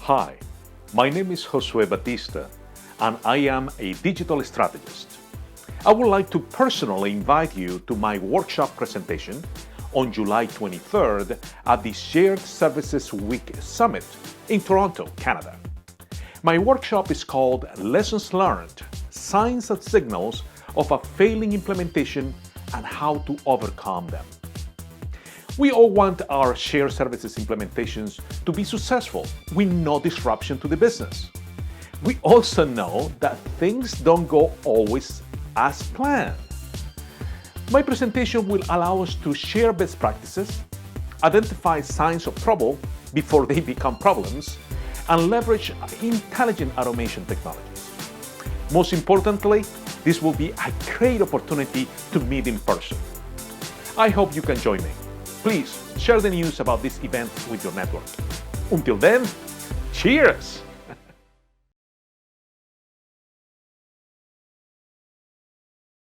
Hi, my name is Josue Batista, and I am a digital strategist. I would like to personally invite you to my workshop presentation on July 23rd at the Shared Services Week Summit in Toronto, Canada. My workshop is called Lessons Learned, Signs and Signals of a Failing Implementation and How to Overcome Them. We all want our shared services implementations to be successful with no disruption to the business. We also know that things don't go always as planned. My presentation will allow us to share best practices, identify signs of trouble before they become problems, and leverage intelligent automation technologies. Most importantly, this will be a great opportunity to meet in person. I hope you can join me. Please share the news about this event with your network. Until then, cheers!